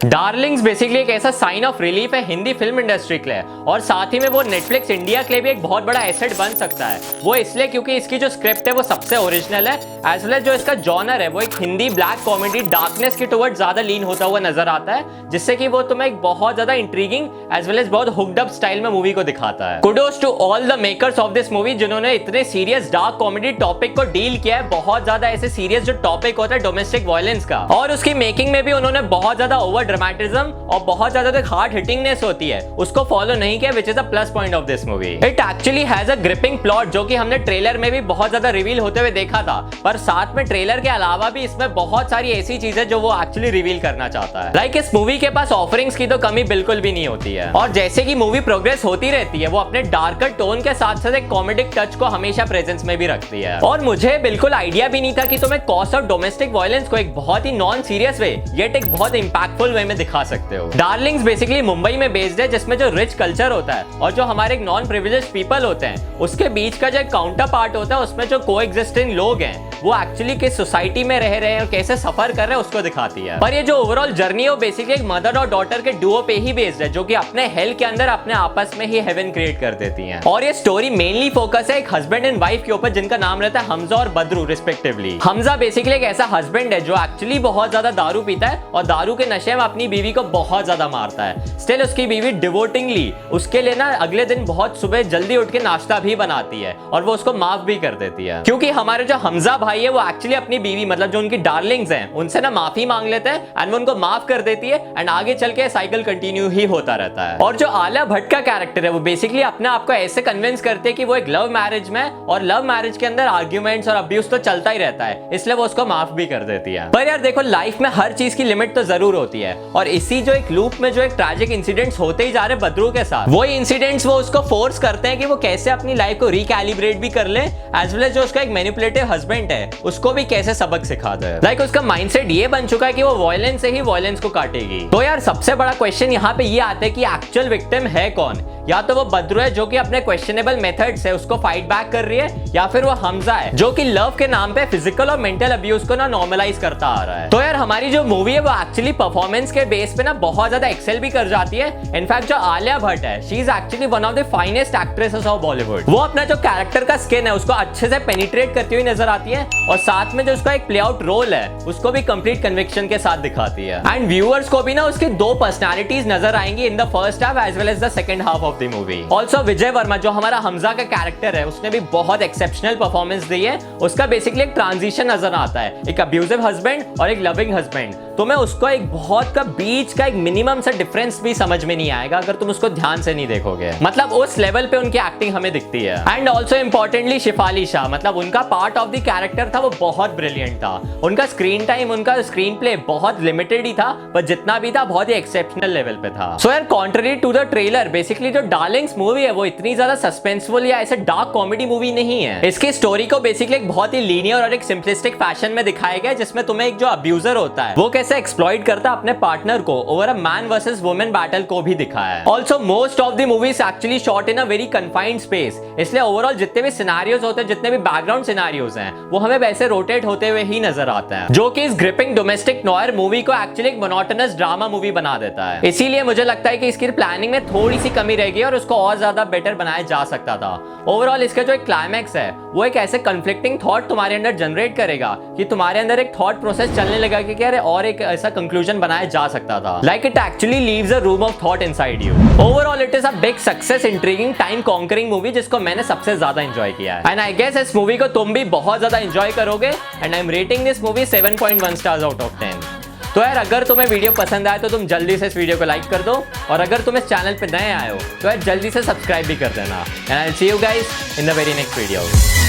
Darling's basically एक ऐसा sign of relief है हिंदी फिल्म इंडस्ट्री के लिए, और साथ ही में वो नेटफ्लिक्स इंडिया के लिए भी एक बहुत बड़ा एसेट बन सकता है। वो इसलिए क्योंकि इसकी जो स्क्रिप्ट है वो सबसे ओरिजिनल है, एज वेल एज जो इसका जॉनर है वो एक हिंदी ब्लैक कॉमेडी डार्कनेस के टुवर्ड ज्यादा लीन होता हुआ नजर आता है, जिससे कि वो तुम्हें एक बहुत ज्यादा इंट्रीगिंग एज वेल एज बहुत हुक्ड अप स्टाइल में मूवी को दिखाता है। Kudos to all the makers of this movie जिन्होंने इतने सीरियस डार्क कॉमेडी टॉपिक को डील किया है, बहुत ज्यादा ऐसे सीरियस जो टॉपिक होता है डोमेस्टिक वायलेंस का, और उसकी मेकिंग में भी उन्होंने बहुत ज्यादा ओवर ड्रामेटिज्म और बहुत ज्यादा जो हार्ड हिटिंगनेस होती है उसको फॉलो नहीं किया, which is a plus point of this movie. It actually has a gripping plot जो कि हमने ट्रेलर में भी बहुत ज्यादा रिवील होते हुए देखा था, पर साथ में ट्रेलर के अलावा भी इसमें बहुत सारी ऐसी चीजें जो वो एक्चुअली रिवील करना चाहता है। लाइक इस मूवी के पास ऑफरिंग्स की तो कमी बिल्कुल भी नहीं होती है, और जैसे कि मूवी प्रोग्रेस होती रहती है वो अपने डार्कर टोन के साथ साथ एक कॉमेडिक टच को हमेशा प्रेजेंस में भी रखती है। और मुझे बिल्कुल आइडिया भी नहीं था कि तुम्हें कॉस्ट ऑफ डोमेस्टिक वायलेंस को एक बहुत ही नॉन सीरियस वे येट एक बहुत इंपैक्टफुल वे में दिखा सकते हो। डार्लिंग्स बेसिकली मुंबई में बेस्ड है, जिसमें जो रिच कल्चर होता है और जो हमारे एक नॉन प्रिविलेज्ड पीपल होते हैं उसके बीच का जो एक काउंटर पार्ट होता है, उसमें जो को एग्जिस्टिंग लोग हैं वो एक्चुअली किस सोसाइटी में रह रहे हैं और कैसे सफर कर रहे हैं उसको दिखाती है। पर ये जो ओवरऑल जर्नी है वो बेसिकली एक मदर और डॉटर के डुओ पे ही बेस्ड है, जो कि अपने हेल के अंदर अपने आपस में ही हेवन क्रिएट कर देती हैं। और ये स्टोरी मेनली फोकस है एक हस्बैंड एंड वाइफ के ऊपर जिनका नाम रहता है हमजा और बदरू रिस्पेक्टिवली। हमजा बेसिकली एक ऐसा हस्बैंड है जो एक्चुअली बहुत ज्यादा दारू पीता है और दारू के नशे में अपनी बीवी को बहुत ज्यादा मारता है। स्टिल उसकी बीवी डिवोटिंगली उसके लिए ना अगले दिन बहुत सुबह जल्दी उठ के नाश्ता भी बनाती है और वो उसको माफ भी कर देती है, क्योंकि हमारे जो हमजा भाई है वो एक्चुअली अपनी बीवी मतलब जो उनकी डार्लिंग्स हैं उनसे ना माफी मांग लेते हैं एंड वो उनको माफ कर देती है, एंड आगे चल के साइकिल कंटिन्यू ही होता रहता है। और जो आलिया भट्ट का कैरेक्टर है वो बेसिकली अपने आप को ऐसे कन्विंस करते हैं कि वो एक लव मैरिज में, और लव मैरिज के अंदर आर्ग्यूमेंट्स और अब्यूज तो चलता ही रहता है, इसलिए वो उसको माफ भी कर देती है। पर यार देखो, लाइफ में हर चीज की लिमिट तो जरूर होती है, और इसी जो एक लूप में जो एक ट्रैजिक इंसिडेंट्स होते ही जा रहे बदरू के साथ, वही इंसिडेंट्स वो उसको फोर्स करते हैं कि वो कैसे अपनी लाइफ को रिकैलिब्रेट भी कर ले, एज वेल एज जो उसका एक मैनिपुलेटिव हस्बैंड है उसको भी कैसे सबक सिखा दे। लाइक उसका माइंडसेट ये बन चुका है कि वो वायलेंस से ही वायलेंस को काटेगी। तो यार सबसे बड़ा क्वेश्चन यहाँ पे ये आता है कि एक्चुअल विक्टिम है कौन? या तो वो बदरू है जो कि अपने क्वेश्चनेबल मेथड से उसको फाइट बैक कर रही है, या फिर वो हमजा है जो कि लव के नाम पे फिजिकल और मेंटल अब्यूज को ना नॉर्मलाइज करता आ रहा है। तो यार हमारी जो मूवी है वो एक्चुअली परफॉर्मेंस के बेस पे ना बहुत ज्यादा एक्सेल भी कर जाती है। इनफैक्ट जो आलिया भट्ट है she is actually one of the finest actresses of Bollywood. वो अपना जो कैरेक्टर का स्किन है उसको अच्छे से पेनिट्रेट करती हुई नजर आती है, और साथ में जो उसका एक प्ले आउट रोल है उसको भी कंप्लीट कन्विक्शन के साथ दिखाती है। एंड व्यूअर्स को भी ना उसकी दो पर्सनैलिटीज नजर आएंगी in the first half as well as the second half of the movie. Also Vijay Varma जो हमारा हमजा का कैरेक्टर है उसने भी बहुत एक्सेप्शनल परफॉर्मेंस दी है। उसका बेसिकली एक ट्रांजिशन नजर आता है, एक अब्यूजिव हस्बैंड और एक लविंग हस्बैंड। तुम्हें उसको एक बहुत का बीच का एक मिनिमम सा डिफरेंस भी समझ में नहीं आएगा अगर तुम उसको ध्यान से नहीं देखोगे। मतलब उस लेवल पे उनकी एक्टिंग हमें दिखती है। And also importantly Shefali Shah, मतलब उनका पार्ट ऑफ द कैरेक्टर था वो बहुत ब्रिलियंट था। उनका स्क्रीन टाइम, उनका स्क्रीन प्ले बहुत लिमिटेड ही था, पर जितना भी था बहुत ही एक्सेप्शनल लेवल पे था। सो यार contrary to the trailer, basically जो डार्लिंग्स मूवी है वो इतनी ज्यादा सस्पेंसफुल या ऐसे डार्क कॉमेडी मूवी नहीं है। इसकी स्टोरी को बेसिकली एक बहुत ही लीनियर और एक सिंपलिस्टिक फैशन में दिखाया गया, जिसमें तुम्हें एक जो अब्यूजर होता है वो कैसे एक्सप्लॉइट करता है अपने पार्टनर को over a man versus women battle को भी दिखाया है। Also most of the movies actually shot in a very confined space, इसलिए ओवरऑल जितने भी सिनेरियोज होते हैं, जितने भी बैकग्राउंड सिनेरियोज हैं, वो हमें वैसे रोटेट होते हुए ही नजर आते हैं, जो कि इस ग्रिपिंग डोमेस्टिक नॉयर मूवी को एक्चुअली एक मोनोटोनस ड्रामा मूवी बना देता है। इसीलिए मुझे लगता है कि इसकी प्लानिंग में थोड़ी सी कमी रह गई और उसको और ज्यादा बेटर बनाया जा सकता था। ओवरऑल इसका जो एक क्लाइमैक्स है वो एक ऐसे कंफ्लिक्टिंग थॉट तुम्हारे अंदर जनरेट करेगा कि तुम्हारे अंदर एक थॉट प्रोसेस चलने लगा कि यार और एक ऐसा कंक्लूजन बनाया जा सकता था। Like it actually leaves a room of thought inside you. Overall it is a big success, intriguing, time conquering movie जिसको मैंने सबसे ज्यादा एंजॉय किया है। एंड आई गेस इस मूवी को तुम भी बहुत ज्यादा एंजॉय करोगे। And I am rating this movie 7.1 stars out of 10। तो यार अगर तुम्हें वीडियो पसंद आए तो तुम जल्दी से इस वीडियो को लाइक कर दो, और अगर तुम इस चैनल पे नए आए हो तो यार जल्दी से सब्सक्राइब भी कर देना। And I will see you guys in the very next video.